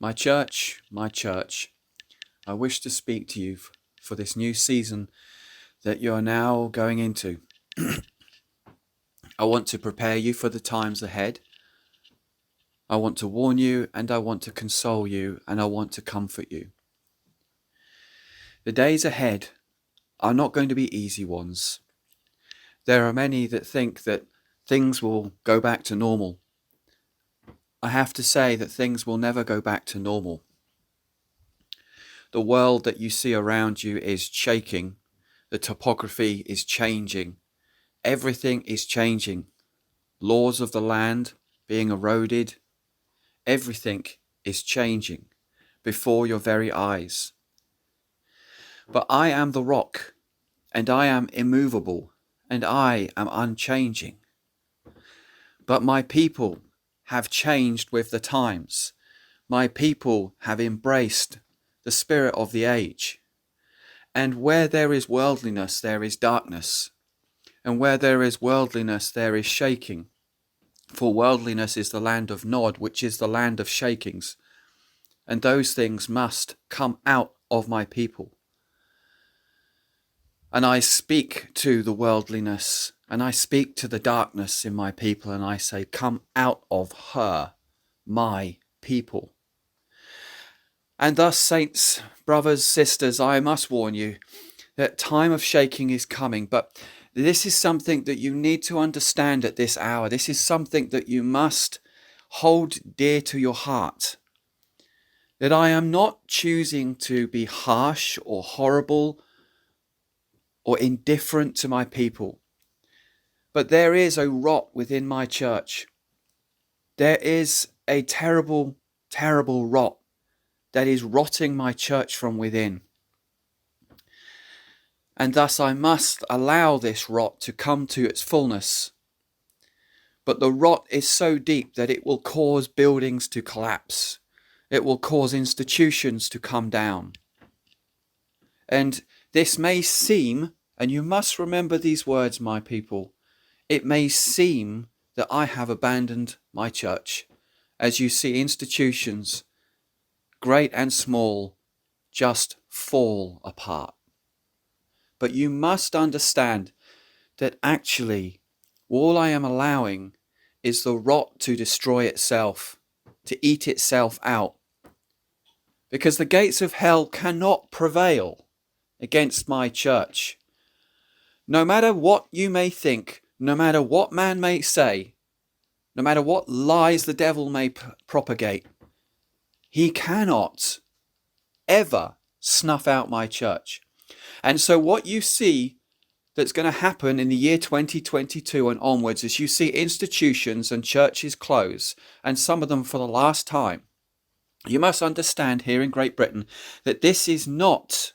my church, I wish to speak to you for this new season that you are now going into. I want to prepare you for the times ahead. I want to warn you, and I want to console you, and I want to comfort you. The days ahead are not going to be easy ones. There are many that think that things will go back to normal. I have to say that things will never go back to normal. The world that you see around you is shaking. The topography is changing. Everything is changing. Laws of the land being eroded. Everything is changing before your very eyes. But I am the rock, and I am immovable, and I am unchanging. But my people have changed with the times. My people have embraced the spirit of the age. And where there is worldliness, there is darkness. And where there is worldliness, there is shaking. For worldliness is the land of Nod, which is the land of shakings. And those things must come out of my people. And I speak to the worldliness, and I speak to the darkness in my people, and I say, come out of her, my people. And thus, saints, brothers, sisters, I must warn you that time of shaking is coming, but this is something that you need to understand at this hour. This is something that you must hold dear to your heart. That I am not choosing to be harsh or horrible or indifferent to my people. But there is a rot within my church. There is a terrible, terrible rot that is rotting my church from within. And thus I must allow this rot to come to its fullness. But the rot is so deep that it will cause buildings to collapse. It will cause institutions to come down. And this may seem, and you must remember these words, my people, it may seem that I have abandoned my church, as you see institutions, great and small, just fall apart. But you must understand that actually all I am allowing is the rot to destroy itself, to eat itself out. Because the gates of hell cannot prevail against my church. No matter what you may think, no matter what man may say, no matter what lies the devil may propagate, he cannot ever snuff out my church. And so what you see that's going to happen in the year 2022 and onwards is you see institutions and churches close, and some of them for the last time. You must understand here in Great Britain that this is not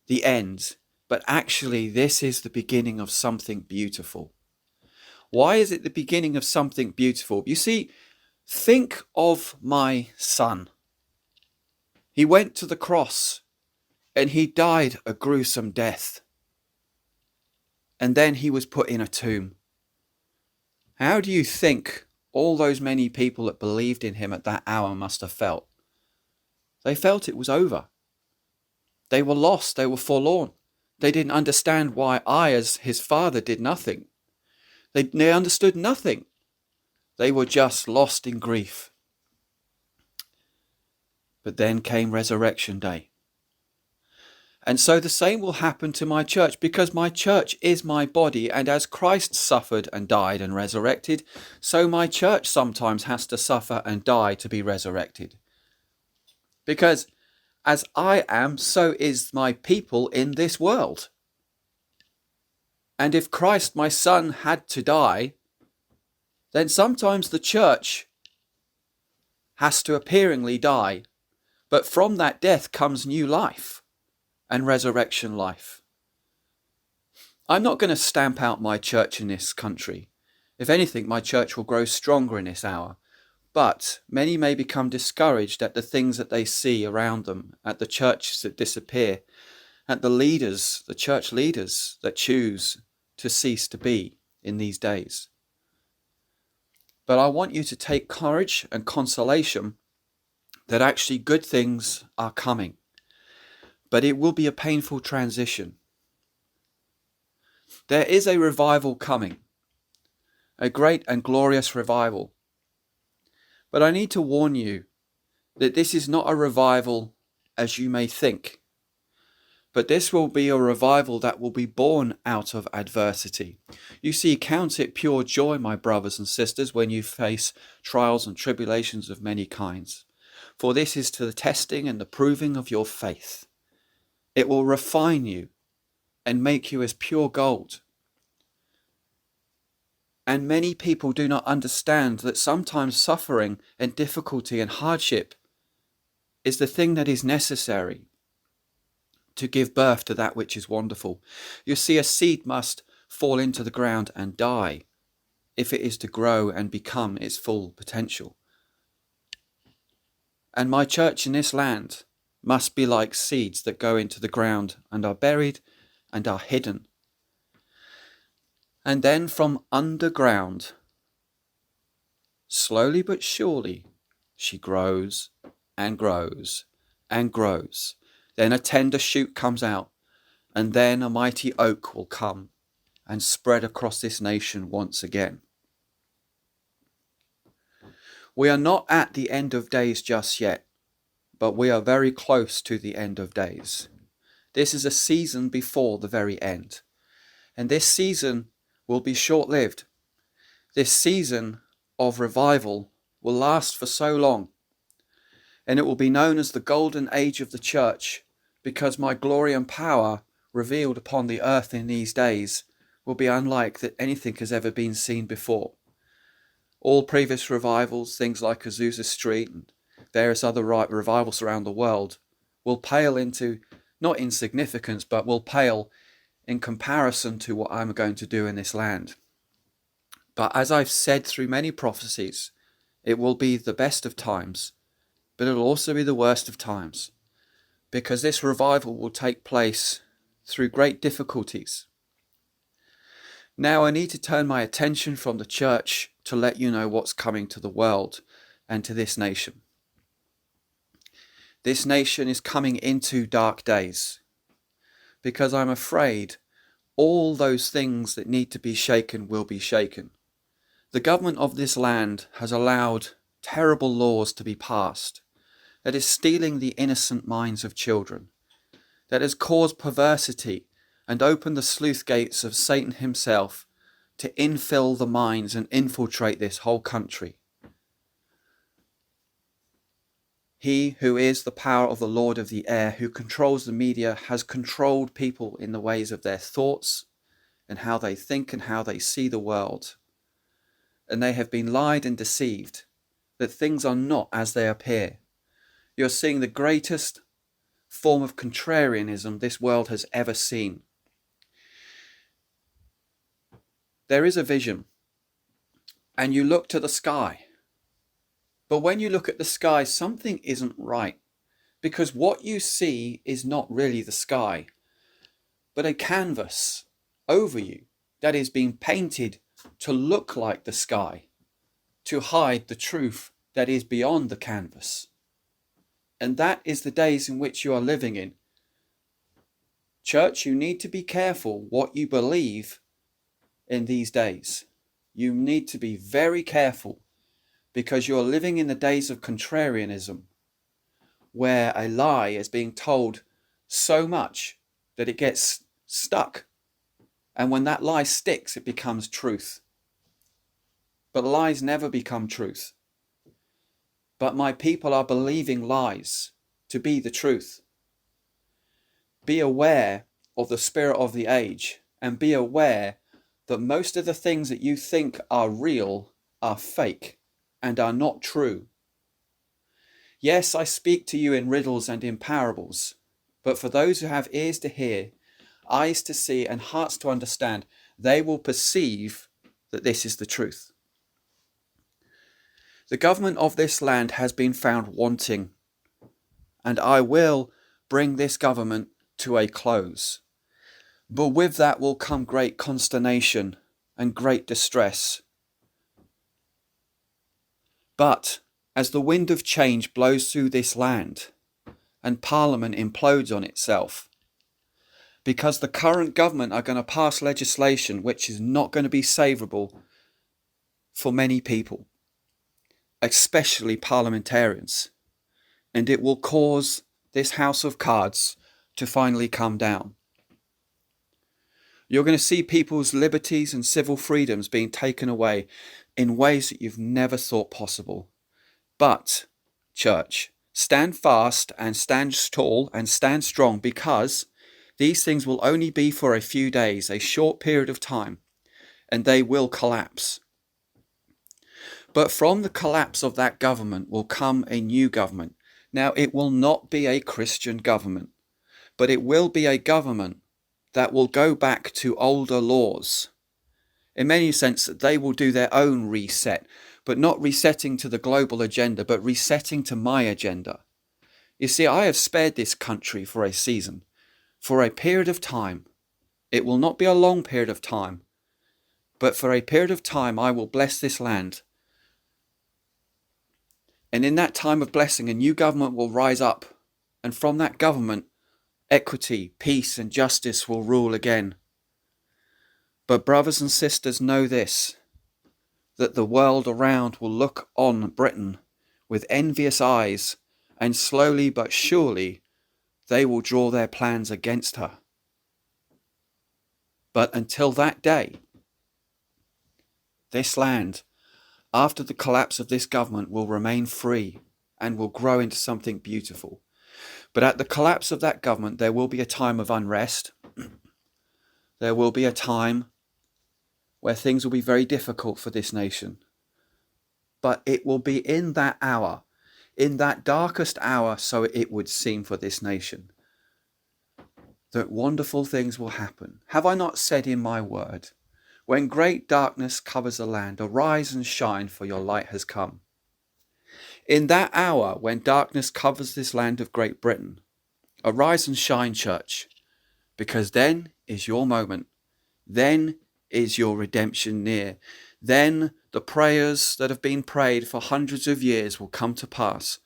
the end, but actually this is the beginning of something beautiful. Why is it the beginning of something beautiful? You see, think of my son. He went to the cross and he died a gruesome death. And then he was put in a tomb. How do you think all those many people that believed in him at that hour must have felt? They felt it was over. They were lost. They were forlorn. They didn't understand why I, as his father, did nothing. They understood nothing. They were just lost in grief. But then came Resurrection Day. And so the same will happen to my church, because my church is my body, and as Christ suffered and died and resurrected, so my church sometimes has to suffer and die to be resurrected. Because as I am, so is my people in this world. And if Christ, my son, had to die, then sometimes the church has to appearingly die. But from that death comes new life and resurrection life. I'm not going to stamp out my church in this country. If anything, my church will grow stronger in this hour. But many may become discouraged at the things that they see around them, at the churches that disappear, at the leaders, the church leaders that choose to cease to be in these days. But I want you to take courage and consolation that actually good things are coming, but it will be a painful transition. There is a revival coming, a great and glorious revival. But I need to warn you that this is not a revival as you may think, but this will be a revival that will be born out of adversity. You see, count it pure joy, my brothers and sisters, when you face trials and tribulations of many kinds, for this is to the testing and the proving of your faith. It will refine you and make you as pure gold. And many people do not understand that sometimes suffering and difficulty and hardship is the thing that is necessary to give birth to that which is wonderful. You see, a seed must fall into the ground and die if it is to grow and become its full potential. And my church in this land must be like seeds that go into the ground and are buried and are hidden. And then from underground, slowly but surely, she grows and grows and grows. Then a tender shoot comes out, and then a mighty oak will come and spread across this nation once again. We are not at the end of days just yet, but we are very close to the end of days. This is a season before the very end, and this season will be short-lived. This season of revival will last for so long, and it will be known as the golden age of the church, because my glory and power revealed upon the earth in these days will be unlike that anything has ever been seen before. All previous revivals, things like Azusa Street and various other revivals around the world, will pale into, not insignificance, but will pale in comparison to what I'm going to do in this land. But as I've said through many prophecies, it will be the best of times, but it will also be the worst of times, because this revival will take place through great difficulties. Now I need to turn my attention from the church to let you know what's coming to the world and to this nation. This nation is coming into dark days, because I'm afraid all those things that need to be shaken will be shaken. The government of this land has allowed terrible laws to be passed that is stealing the innocent minds of children, that has caused perversity and opened the sluice gates of Satan himself to infill the minds and infiltrate this whole country. He who is the power of the Lord of the air, who controls the media, has controlled people in the ways of their thoughts and how they think and how they see the world. And they have been lied and deceived that things are not as they appear. You're seeing the greatest form of contrarianism this world has ever seen. There is a vision, and you look to the sky. But when you look at the sky, something isn't right, because what you see is not really the sky, but a canvas over you that is being painted to look like the sky, to hide the truth that is beyond the canvas. And that is the days in which you are living in. Church, you need to be careful what you believe in these days. You need to be very careful, because you're living in the days of contrarianism, where a lie is being told so much that it gets stuck. And when that lie sticks, it becomes truth. But lies never become truth. But my people are believing lies to be the truth. Be aware of the spirit of the age, and be aware that most of the things that you think are real are fake and are not true. Yes, I speak to you in riddles and in parables, but for those who have ears to hear, eyes to see, and hearts to understand, they will perceive that this is the truth. The government of this land has been found wanting, and I will bring this government to a close. But with that will come great consternation and great distress. But as the wind of change blows through this land and Parliament implodes on itself, because the current government are going to pass legislation which is not going to be favourable for many people, especially parliamentarians, and it will cause this house of cards to finally come down. You're going to see people's liberties and civil freedoms being taken away in ways that you've never thought possible. But, church, stand fast and stand tall and stand strong, because these things will only be for a few days, a short period of time, and they will collapse. But from the collapse of that government will come a new government. Now, it will not be a Christian government, but it will be a government that will go back to older laws. In many senses, they will do their own reset, but not resetting to the global agenda, but resetting to my agenda. You see, I have spared this country for a season, for a period of time. It will not be a long period of time, but for a period of time I will bless this land. And in that time of blessing, a new government will rise up, and from that government, equity, peace and justice will rule again. But brothers and sisters, know this, that the world around will look on Britain with envious eyes, and slowly but surely they will draw their plans against her. But until that day, this land, after the collapse of this government, will remain free and will grow into something beautiful. But at the collapse of that government, there will be a time of unrest. There will be a time where things will be very difficult for this nation. But it will be in that hour, in that darkest hour, so it would seem for this nation, that wonderful things will happen. Have I not said in my word, when great darkness covers the land, arise and shine, for your light has come. In that hour, when darkness covers this land of Great Britain, arise and shine, church, because then is your moment. Then is your redemption near. Then the prayers that have been prayed for hundreds of years will come to pass,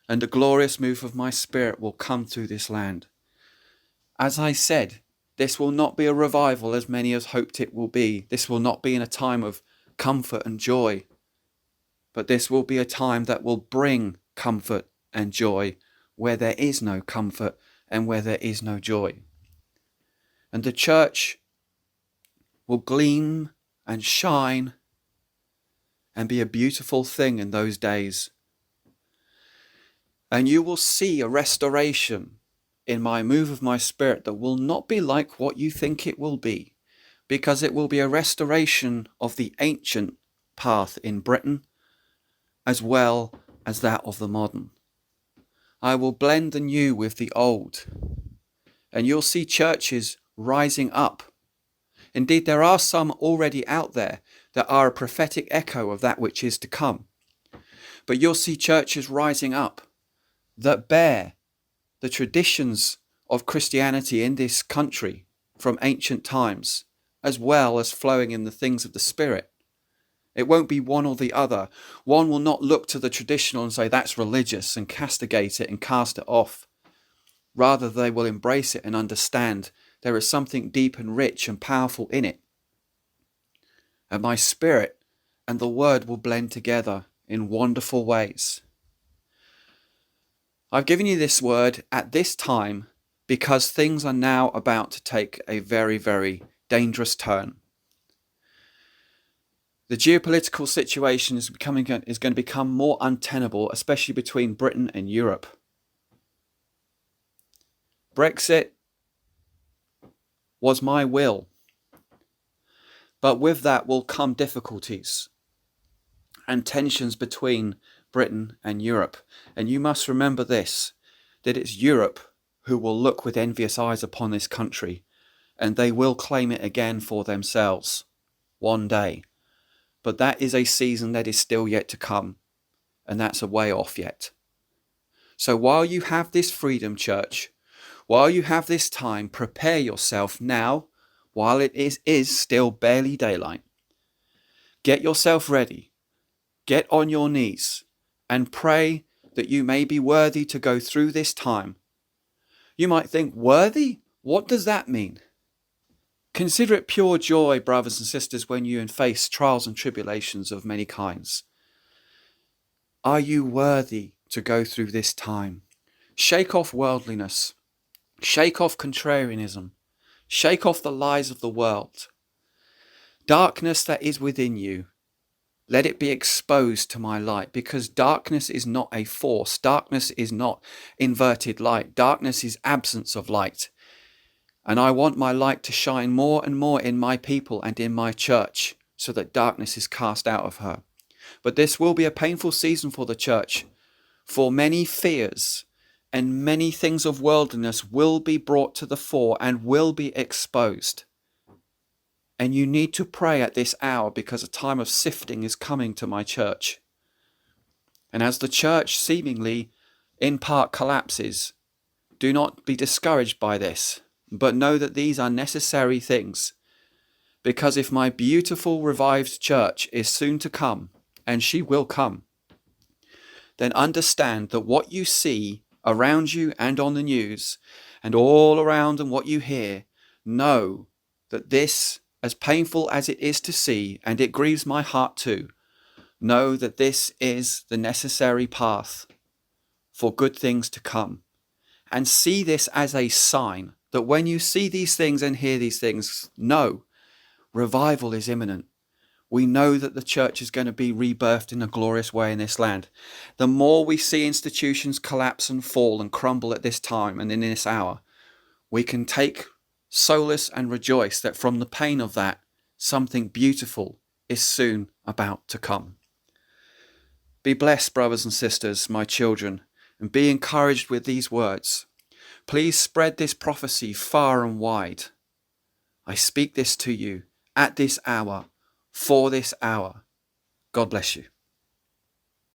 and a glorious move of my Spirit will come through this land. As I said, this will not be a revival as many has hoped it will be. This will not be in a time of comfort and joy, but this will be a time that will bring comfort and joy where there is no comfort and where there is no joy. And the church will gleam and shine and be a beautiful thing in those days. And you will see a restoration in my move of my Spirit that will not be like what you think it will be, because it will be a restoration of the ancient path in Britain as well as that of the modern. I will blend the new with the old, and you'll see churches rising up. Indeed, there are some already out there that are a prophetic echo of that which is to come. But you'll see churches rising up that bear the traditions of Christianity in this country from ancient times, as well as flowing in the things of the Spirit. It won't be one or the other. One will not look to the traditional and say that's religious and castigate it and cast it off. Rather, they will embrace it and understand there is something deep and rich and powerful in it. And my Spirit and the Word will blend together in wonderful ways. I've given you this word at this time because things are now about to take a very, very dangerous turn. The geopolitical situation is going to become more untenable, especially between Britain and Europe. Brexit was my will, but with that will come difficulties and tensions between Britain and Europe. And you must remember this, that it's Europe who will look with envious eyes upon this country, and they will claim it again for themselves one day. But that is a season that is still yet to come, and that's a way off yet. So while you have this freedom, church, while you have this time, prepare yourself now, while it is still barely daylight. Get yourself ready. Get on your knees and pray that you may be worthy to go through this time. You might think, worthy? What does that mean? Consider it pure joy, brothers and sisters, when you face trials and tribulations of many kinds. Are you worthy to go through this time? Shake off worldliness. Shake off contrarianism. Shake off the lies of the world. Darkness that is within you, let it be exposed to my light, because darkness is not a force. Darkness is not inverted light. Darkness is absence of light. And I want my light to shine more and more in my people and in my church, so that darkness is cast out of her. But this will be a painful season for the church, for many fears and many things of worldliness will be brought to the fore and will be exposed. And you need to pray at this hour, because a time of sifting is coming to my church. And as the church seemingly in part collapses, do not be discouraged by this, but know that these are necessary things. Because if my beautiful revived church is soon to come, and she will come, then understand that what you see around you and on the news and all around, and what you hear, know that this, as painful as it is to see, and it grieves my heart too, know that this is the necessary path for good things to come. And see this as a sign that when you see these things and hear these things, know revival is imminent. We know that the church is going to be rebirthed in a glorious way in this land. The more we see institutions collapse and fall and crumble at this time and in this hour, we can take solace and rejoice that from the pain of that, something beautiful is soon about to come. Be blessed, brothers and sisters, my children, and be encouraged with these words. Please spread this prophecy far and wide. I speak this to you at this hour, for this hour. God bless you.